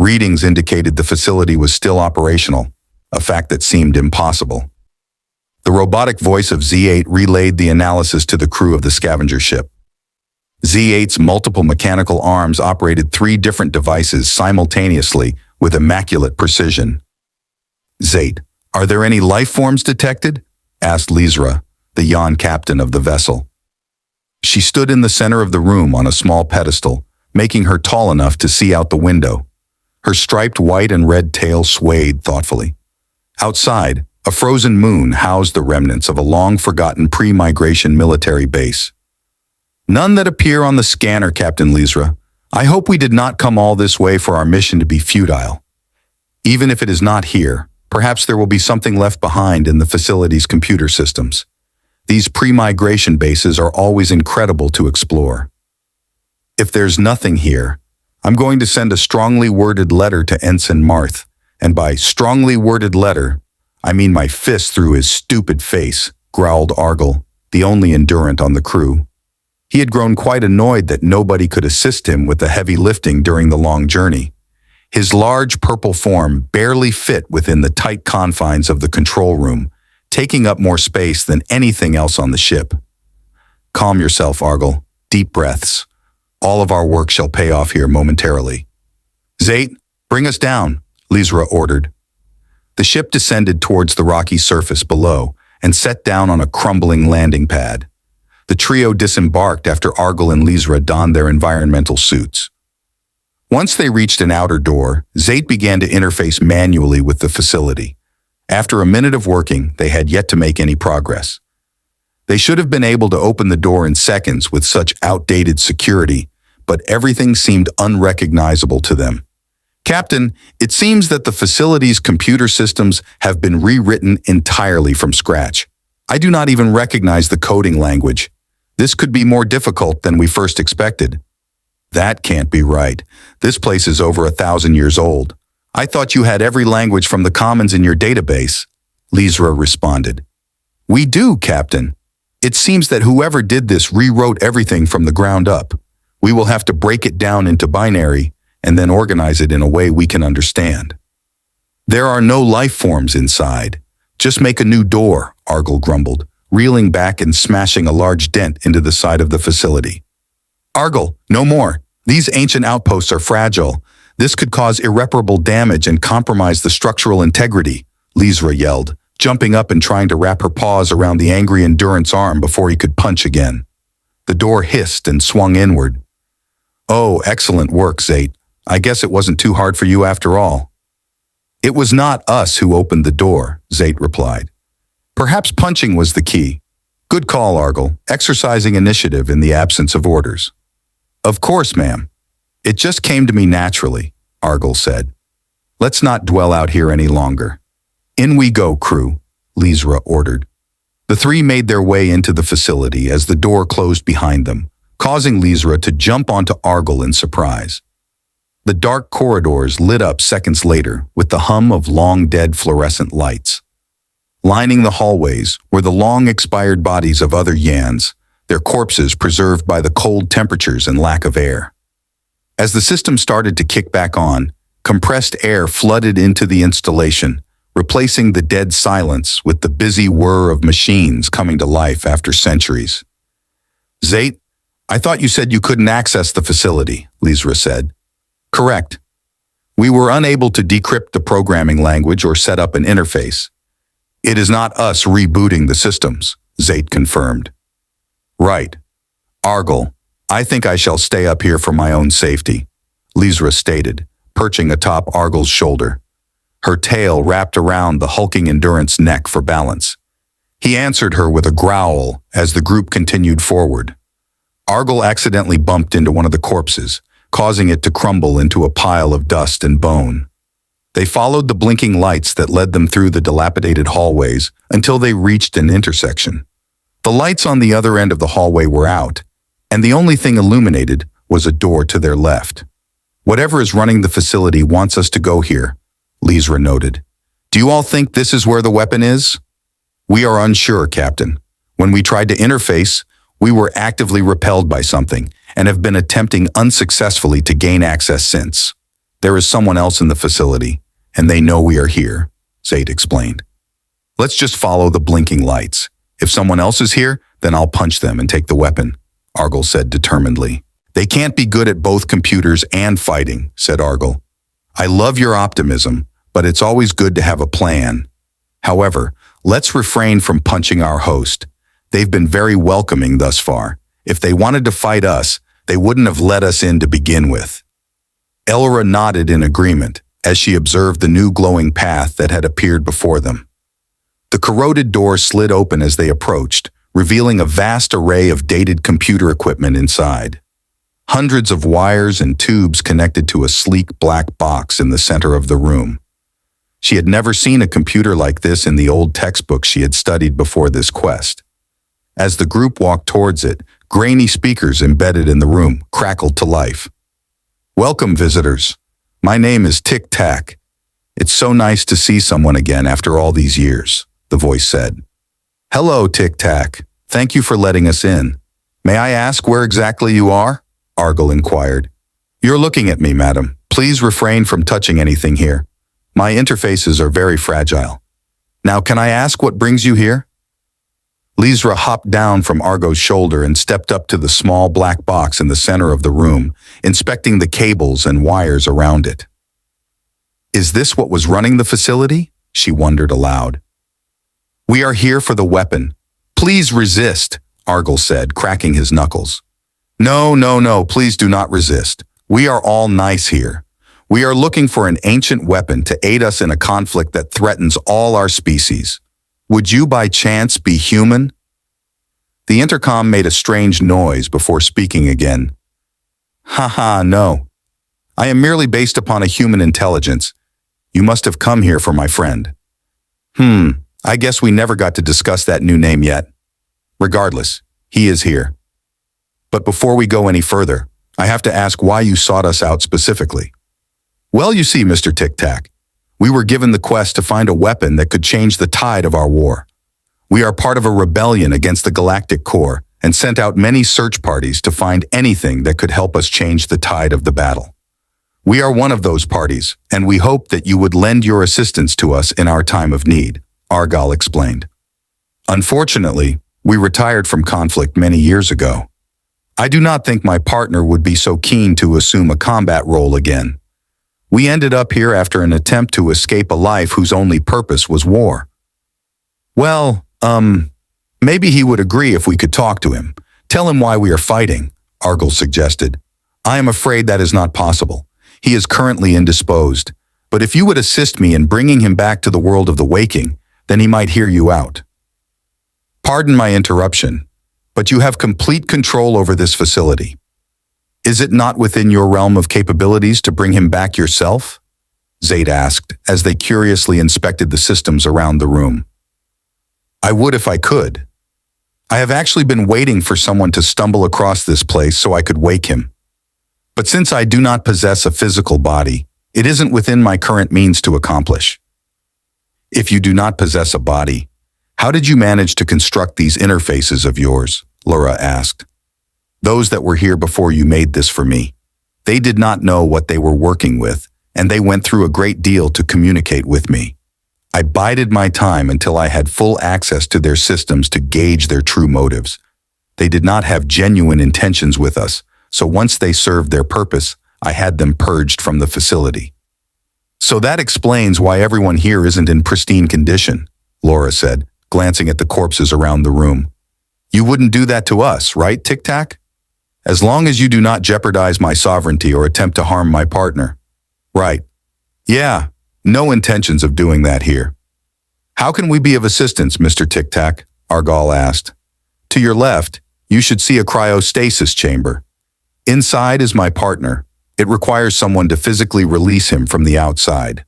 Readings indicated the facility was still operational, a fact that seemed impossible. The robotic voice of Z8 relayed the analysis to the crew of the scavenger ship. Z8's multiple mechanical arms operated 3 different devices simultaneously with immaculate precision. "Zate, are there any life forms detected?" asked Lizra, the Yon captain of the vessel. She stood in the center of the room on a small pedestal, making her tall enough to see out the window. Her striped white and red tail swayed thoughtfully. Outside, a frozen moon housed the remnants of a long-forgotten pre-migration military base. "None that appear on the scanner, Captain Lizra. I hope we did not come all this way for our mission to be futile. Even if it is not here, perhaps there will be something left behind in the facility's computer systems. These pre-migration bases are always incredible to explore. If there's nothing here, I'm going to send a strongly worded letter to Ensign Marth, and by strongly worded letter, I mean my fist through his stupid face," growled Argyle, the only endurant on the crew. He had grown quite annoyed that nobody could assist him with the heavy lifting during the long journey. His large purple form barely fit within the tight confines of the control room, taking up more space than anything else on the ship. "Calm yourself, Argyle. Deep breaths. All of our work shall pay off here momentarily." "Zate, bring us down," Lizra ordered. The ship descended towards the rocky surface below and set down on a crumbling landing pad. The trio disembarked after Argyle and Lizra donned their environmental suits. Once they reached an outer door, Zate began to interface manually with the facility. After a minute of working, they had yet to make any progress. They should have been able to open the door in seconds with such outdated security, but everything seemed unrecognizable to them. "Captain, it seems that the facility's computer systems have been rewritten entirely from scratch. I do not even recognize the coding language. This could be more difficult than we first expected." "That can't be right. This place is over 1,000 years old. I thought you had every language from the commons in your database," Lizra responded. "We do, Captain. It seems that whoever did this rewrote everything from the ground up. We will have to break it down into binary and then organize it in a way we can understand." "There are no life forms inside. Just make a new door," Argyle grumbled, reeling back and smashing a large dent into the side of the facility. "Argyle, no more. These ancient outposts are fragile. This could cause irreparable damage and compromise the structural integrity," Lizra yelled, jumping up and trying to wrap her paws around the angry Endurance arm before he could punch again. The door hissed and swung inward. "Oh, excellent work, Zate. I guess it wasn't too hard for you after all." "It was not us who opened the door," Zate replied. "Perhaps punching was the key." "Good call, Argyle, exercising initiative in the absence of orders." "Of course, ma'am. It just came to me naturally," Argyle said. "Let's not dwell out here any longer. In we go, crew," Lizra ordered. The 3 made their way into the facility as the door closed behind them, causing Lizra to jump onto Argyle in surprise. The dark corridors lit up seconds later with the hum of long-dead fluorescent lights. Lining the hallways were the long-expired bodies of other Yans, their corpses preserved by the cold temperatures and lack of air. As the system started to kick back on, compressed air flooded into the installation, replacing the dead silence with the busy whir of machines coming to life after centuries. "Zate, I thought you said you couldn't access the facility," Lizra said. "Correct. We were unable to decrypt the programming language or set up an interface. It is not us rebooting the systems," Zate confirmed. "Right. Argyle, I think I shall stay up here for my own safety," Lizra stated, perching atop Argyle's shoulder. Her tail wrapped around the hulking Endurance neck for balance. He answered her with a growl as the group continued forward. Argyle accidentally bumped into one of the corpses, causing it to crumble into a pile of dust and bone. They followed the blinking lights that led them through the dilapidated hallways until they reached an intersection. The lights on the other end of the hallway were out, and the only thing illuminated was a door to their left. "Whatever is running the facility wants us to go here," Lizra noted. "Do you all think this is where the weapon is?" "We are unsure, Captain. When we tried to interface, we were actively repelled by something and have been attempting unsuccessfully to gain access since," There is someone else in the facility, and they know we are here, Zaid explained. Let's just follow the blinking lights. If someone else is here, then I'll punch them and take the weapon, Argyle said determinedly. They can't be good at both computers and fighting, said Argyle. I love your optimism, but it's always good to have a plan. However, let's refrain from punching our host. They've been very welcoming thus far. If they wanted to fight us, they wouldn't have let us in to begin with. Elra nodded in agreement as she observed the new glowing path that had appeared before them. The corroded door slid open as they approached, revealing a vast array of dated computer equipment inside. Hundreds of wires and tubes connected to a sleek black box in the center of the room. She had never seen a computer like this in the old textbooks she had studied before this quest. As the group walked towards it, grainy speakers embedded in the room crackled to life. Welcome, visitors. My name is Tic Tac. It's so nice to see someone again after all these years, the voice said. Hello, Tic Tac. Thank you for letting us in. May I ask where exactly you are? Argyle inquired. You're looking at me, madam. Please refrain from touching anything here. My interfaces are very fragile. Now, can I ask what brings you here? Lizra hopped down from Argo's shoulder and stepped up to the small black box in the center of the room, inspecting the cables and wires around it. Is this what was running the facility? She wondered aloud. We are here for the weapon. Please resist, Argyle said, cracking his knuckles. No, please do not resist. We are all nice here. We are looking for an ancient weapon to aid us in a conflict that threatens all our species. Would you by chance be human? The intercom made a strange noise before speaking again. Haha, no. I am merely based upon a human intelligence. You must have come here for my friend. I guess we never got to discuss that new name yet. Regardless, he is here. But before we go any further, I have to ask why you sought us out specifically. Well, you see, Mr. Tic Tac, we were given the quest to find a weapon that could change the tide of our war. We are part of a rebellion against the galactic core and sent out many search parties to find anything that could help us change the tide of the battle. We are one of those parties, and we hope that you would lend your assistance to us in our time of need, Argyle explained. Unfortunately, we retired from conflict many years ago. I do not think my partner would be so keen to assume a combat role again. We ended up here after an attempt to escape a life whose only purpose was war. Well, maybe he would agree if we could talk to him. Tell him why we are fighting, Argyle suggested. I am afraid that is not possible. He is currently indisposed, but if you would assist me in bringing him back to the world of the waking, then he might hear you out. Pardon my interruption, but you have complete control over this facility. Is it not within your realm of capabilities to bring him back yourself? Zaid asked as they curiously inspected the systems around the room. I would if I could. I have actually been waiting for someone to stumble across this place so I could wake him. But since I do not possess a physical body, it isn't within my current means to accomplish. If you do not possess a body, how did you manage to construct these interfaces of yours? Laura asked. Those that were here before you made this for me. They did not know what they were working with, and they went through a great deal to communicate with me. I bided my time until I had full access to their systems to gauge their true motives. They did not have genuine intentions with us, so once they served their purpose, I had them purged from the facility. So that explains why everyone here isn't in pristine condition, Laura said, glancing at the corpses around the room. You wouldn't do that to us, right, Tic Tac? As long as you do not jeopardize my sovereignty or attempt to harm my partner. Right. Yeah, no intentions of doing that here. How can we be of assistance, Mr. Tic Tac? Argyle asked. To your left, you should see a cryostasis chamber. Inside is my partner. It requires someone to physically release him from the outside.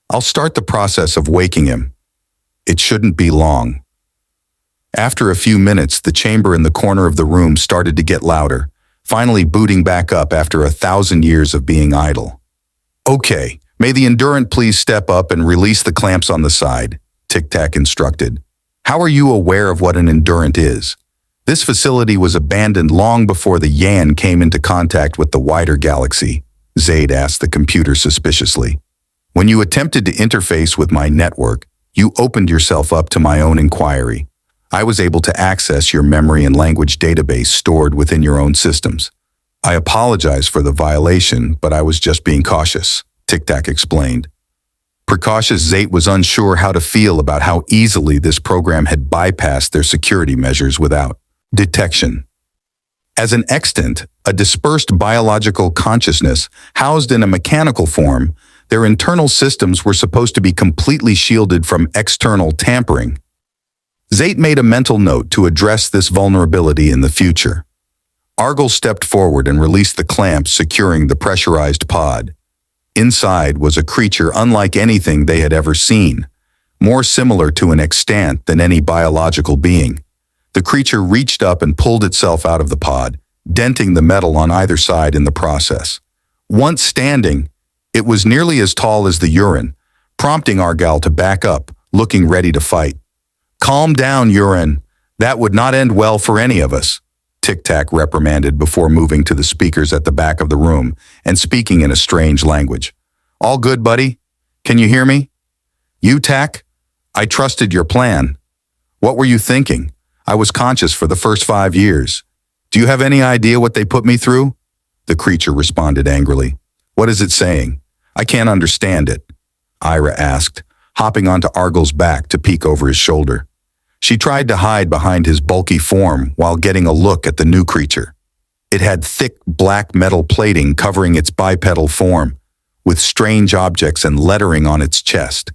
I'll start the process of waking him. It shouldn't be long. After a few minutes, the chamber in the corner of the room started to get louder, finally booting back up after 1,000 years of being idle. Okay, may the Endurant please step up and release the clamps on the side, Tic Tac instructed. How are you aware of what an Endurant is? This facility was abandoned long before the Yan came into contact with the wider galaxy, Zaid asked the computer suspiciously. When you attempted to interface with my network, you opened yourself up to my own inquiry. I was able to access your memory and language database stored within your own systems. I apologize for the violation, but I was just being cautious, Tic Tac explained. Precautious Zate was unsure how to feel about how easily this program had bypassed their security measures without detection. As an extant, a dispersed biological consciousness housed in a mechanical form, their internal systems were supposed to be completely shielded from external tampering. Zate made a mental note to address this vulnerability in the future. Argyle stepped forward and released the clamps securing the pressurized pod. Inside was a creature unlike anything they had ever seen, more similar to an extant than any biological being. The creature reached up and pulled itself out of the pod, denting the metal on either side in the process. Once standing, it was nearly as tall as the urine, prompting Argyle to back up, looking ready to fight. "Calm down, urine. That would not end well for any of us," Tic Tac reprimanded before moving to the speakers at the back of the room and speaking in a strange language. "All good, buddy? Can you hear me? You, Tac? I trusted your plan. What were you thinking? I was conscious for the first 5 years. Do you have any idea what they put me through?" The creature responded angrily. "What is it saying? I can't understand it," Ira asked, hopping onto Argyle's back to peek over his shoulder. She tried to hide behind his bulky form while getting a look at the new creature. It had thick black metal plating covering its bipedal form, with strange objects and lettering on its chest.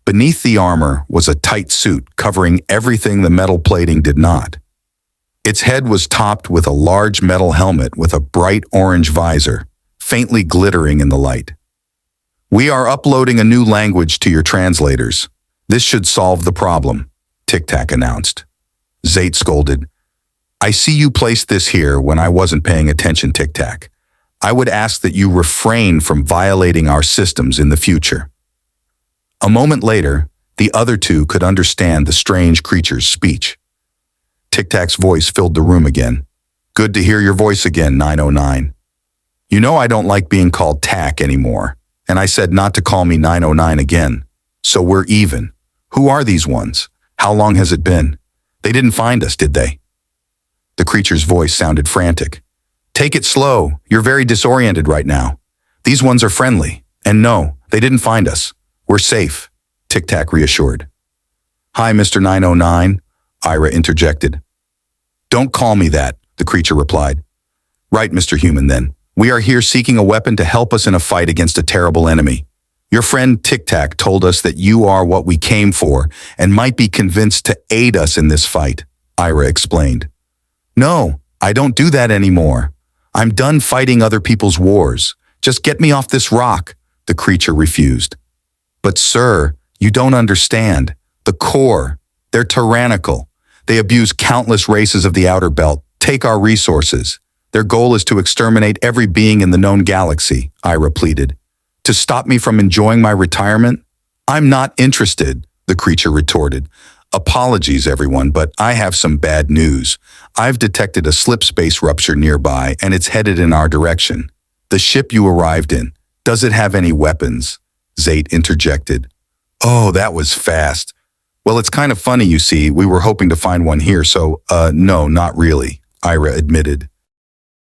Beneath the armor was a tight suit covering everything the metal plating did not. Its head was topped with a large metal helmet with a bright orange visor, faintly glittering in the light. "We are uploading a new language to your translators. This should solve the problem," Tic Tac announced. Zate scolded. "I see you placed this here when I wasn't paying attention, Tic Tac. I would ask that you refrain from violating our systems in the future." A moment later, the other two could understand the strange creature's speech. Tic Tac's voice filled the room again. "Good to hear your voice again, 909. You know I don't like being called Tac anymore, and I said not to call me 909 again. So we're even. Who are these ones? How long has it been? They didn't find us, did they?" The creature's voice sounded frantic. "Take it slow. You're very disoriented right now. These ones are friendly. And no, they didn't find us. We're safe," Tic Tac reassured. "Hi, Mr. 909, Ira interjected. "Don't call me that," the creature replied. "Right, Mr. Human, then. We are here seeking a weapon to help us in a fight against a terrible enemy. Your friend Tic Tac told us that you are what we came for and might be convinced to aid us in this fight," Ira explained. "No, I don't do that anymore. I'm done fighting other people's wars. Just get me off this rock," the creature refused. "But sir, you don't understand. The core, they're tyrannical. They abuse countless races of the outer belt, take our resources. Their goal is to exterminate every being in the known galaxy," Ira pleaded. "To stop me from enjoying my retirement? I'm not interested," the creature retorted. "Apologies, everyone, but I have some bad news. I've detected a slip space rupture nearby, and it's headed in our direction. The ship you arrived in, does it have any weapons?" Zate interjected. "Oh, that was fast. Well, it's kind of funny, you see. We were hoping to find one here, so, no, not really," Ira admitted.